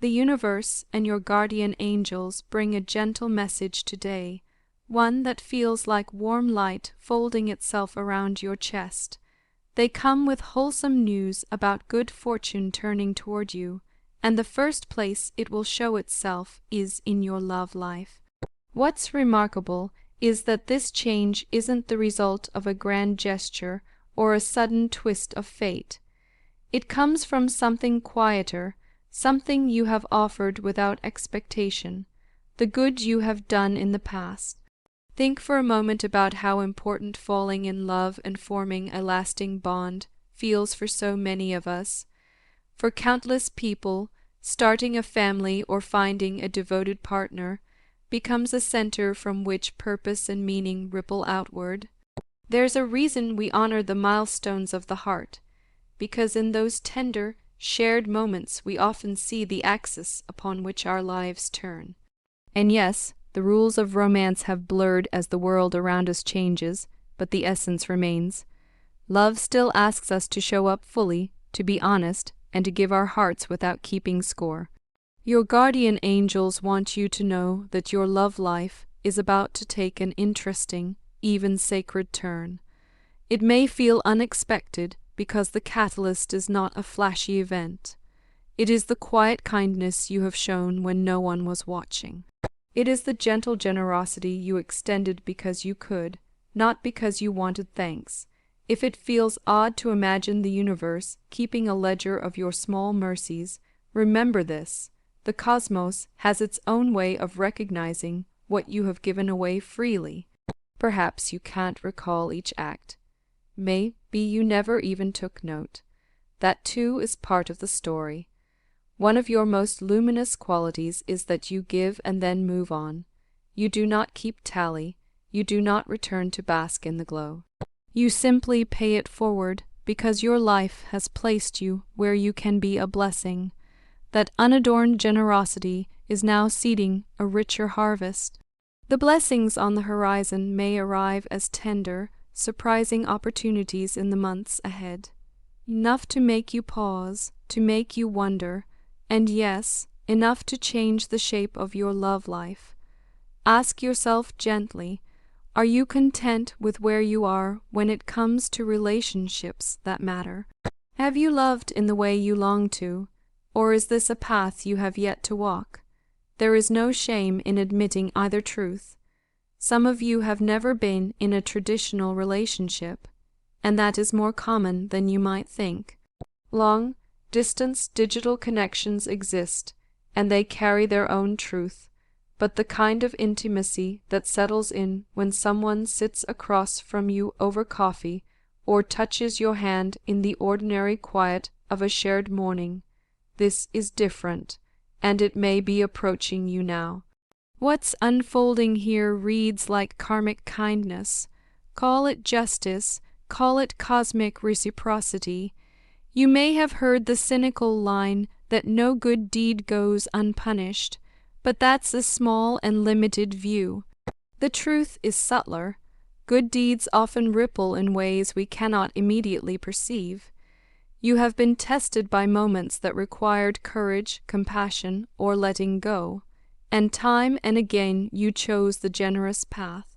The universe and your guardian angels bring a gentle message today, one that feels like warm light folding itself around your chest. They come with wholesome news about good fortune turning toward you, and the first place it will show itself is in your love life. What's remarkable is that this change isn't the result of a grand gesture or a sudden twist of fate. It comes from something quieter, something you have offered without expectation, the good you have done in the past. Think for a moment about how important falling in love and forming a lasting bond feels for so many of us. For countless people, starting a family or finding a devoted partner becomes a center from which purpose and meaning ripple outward. There's a reason we honor the milestones of the heart, because in those tender, shared moments we often see the axis upon which our lives turn. And yes, the rules of romance have blurred as the world around us changes, but the essence remains. Love still asks us to show up fully, to be honest, and to give our hearts without keeping score. Your guardian angels want you to know that your love life is about to take an interesting, even sacred turn. It may feel unexpected because the catalyst is not a flashy event. It is the quiet kindness you have shown when no one was watching. It is the gentle generosity you extended because you could, not because you wanted thanks. If it feels odd to imagine the universe keeping a ledger of your small mercies, remember this: the cosmos has its own way of recognizing what you have given away freely. Perhaps you can't recall each act. Maybe you never even took note. That too is part of the story. One of your most luminous qualities is that you give and then move on. You do not keep tally. You do not return to bask in the glow. You simply pay it forward because your life has placed you where you can be a blessing. That unadorned generosity is now seeding a richer harvest. The blessings on the horizon may arrive as tender, surprising opportunities in the months ahead. Enough to make you pause, to make you wonder, and yes, enough to change the shape of your love life. Ask yourself gently, are you content with where you are when it comes to relationships that matter? Have you loved in the way you long to, or is this a path you have yet to walk? There is no shame in admitting either truth. Some of you have never been in a traditional relationship, and that is more common than you might think. Long-distance digital connections exist, and they carry their own truth, but the kind of intimacy that settles in when someone sits across from you over coffee or touches your hand in the ordinary quiet of a shared morning, this is different, and it may be approaching you now. What's unfolding here reads like karmic kindness. Call it justice, call it cosmic reciprocity. You may have heard the cynical line that no good deed goes unpunished, but that's a small and limited view. The truth is subtler. Good deeds often ripple in ways we cannot immediately perceive. You have been tested by moments that required courage, compassion, or letting go, and time and again you chose the generous path.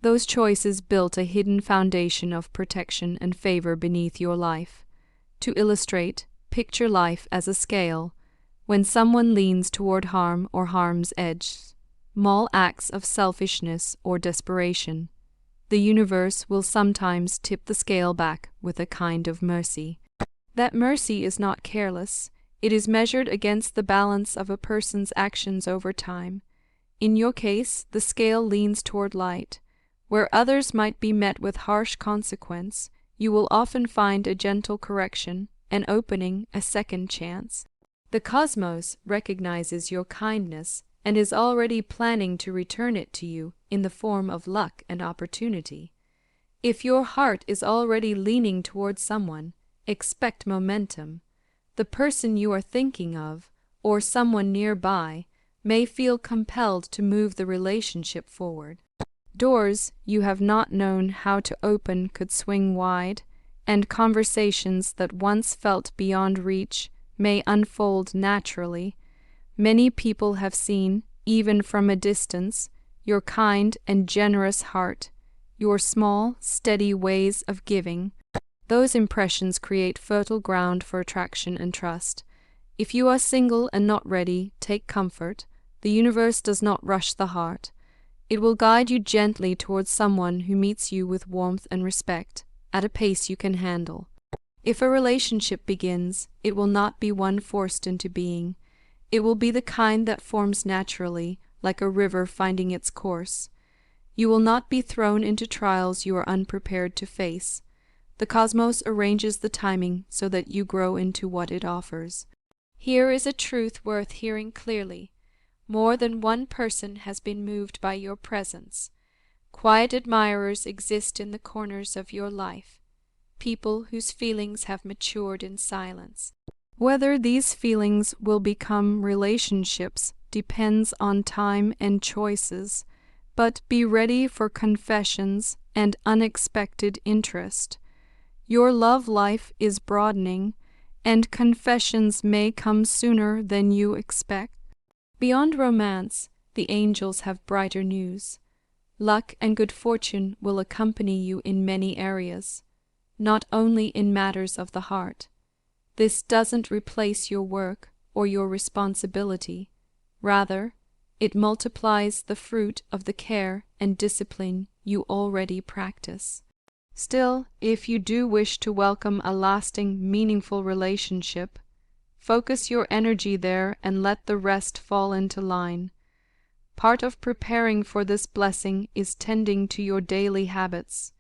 Those choices built a hidden foundation of protection and favor beneath your life. To illustrate, picture life as a scale. When someone leans toward harm or harm's edge, small acts of selfishness or desperation, the universe will sometimes tip the scale back with a kind of mercy. That mercy is not careless. It is measured against the balance of a person's actions over time. In your case, the scale leans toward light. Where others might be met with harsh consequence, you will often find a gentle correction, an opening, a second chance. The cosmos recognizes your kindness and is already planning to return it to you in the form of luck and opportunity. If your heart is already leaning toward someone, expect momentum. The person you are thinking of, or someone nearby, may feel compelled to move the relationship forward. Doors you have not known how to open could swing wide, and conversations that once felt beyond reach may unfold naturally. Many people have seen, even from a distance, your kind and generous heart, your small, steady ways of giving. Those impressions create fertile ground for attraction and trust. If you are single and not ready, take comfort. The universe does not rush the heart. It will guide you gently towards someone who meets you with warmth and respect, at a pace you can handle. If a relationship begins, it will not be one forced into being. It will be the kind that forms naturally, like a river finding its course. You will not be thrown into trials you are unprepared to face. The cosmos arranges the timing so that you grow into what it offers. Here is a truth worth hearing clearly. More than one person has been moved by your presence. Quiet admirers exist in the corners of your life, people whose feelings have matured in silence. Whether these feelings will become relationships depends on time and choices, but be ready for confessions and unexpected interest. Your love life is broadening, and confessions may come sooner than you expect. Beyond romance, the angels have brighter news. Luck and good fortune will accompany you in many areas, not only in matters of the heart. This doesn't replace your work or your responsibility. Rather, it multiplies the fruit of the care and discipline you already practice. Still, if you do wish to welcome a lasting, meaningful relationship, focus your energy there and let the rest fall into line. Part of preparing for this blessing is tending to your daily habits.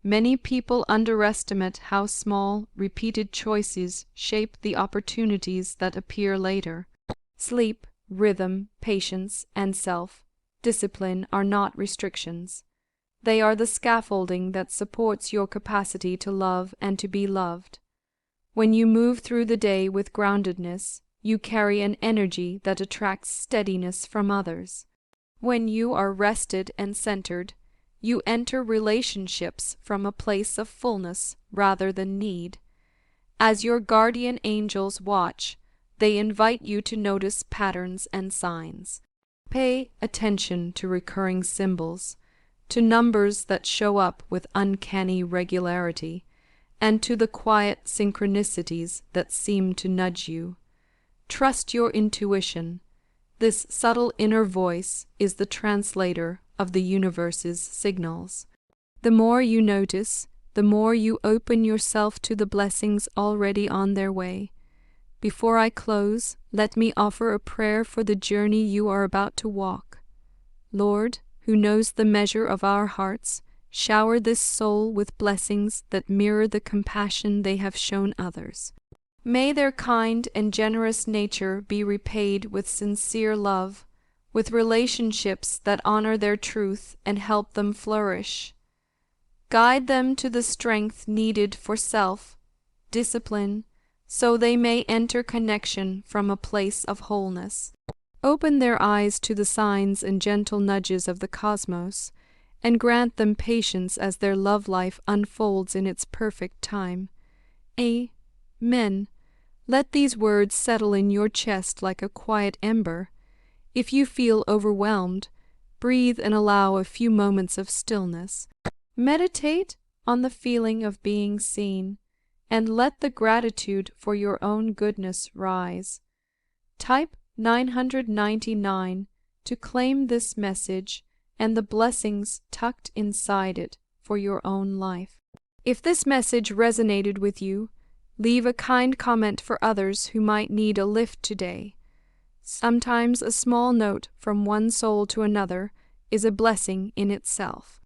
Many people underestimate how small, repeated choices shape the opportunities that appear later. Sleep, rhythm, patience, and self-discipline are not restrictions. They are the scaffolding that supports your capacity to love and to be loved. When you move through the day with groundedness, you carry an energy that attracts steadiness from others. When you are rested and centered, you enter relationships from a place of fullness rather than need. As your guardian angels watch, they invite you to notice patterns and signs. Pay attention to recurring symbols, to numbers that show up with uncanny regularity, and to the quiet synchronicities that seem to nudge you. Trust your intuition. This subtle inner voice is the translator of the universe's signals. The more you notice, the more you open yourself to the blessings already on their way. Before I close, let me offer a prayer for the journey you are about to walk. Lord, who knows the measure of our hearts, shower this soul with blessings that mirror the compassion they have shown others. May their kind and generous nature be repaid with sincere love, with relationships that honor their truth and help them flourish. Guide them to the strength needed for self-discipline, so they may enter connection from a place of wholeness. Open their eyes to the signs and gentle nudges of the cosmos, and grant them patience as their love life unfolds in its perfect time. Amen. Let these words settle in your chest like a quiet ember. If you feel overwhelmed, breathe and allow a few moments of stillness. Meditate on the feeling of being seen, and let the gratitude for your own goodness rise. Type 999 to claim this message and the blessings tucked inside it for your own life. If this message resonated with you, leave a kind comment for others who might need a lift today. Sometimes a small note from one soul to another is a blessing in itself.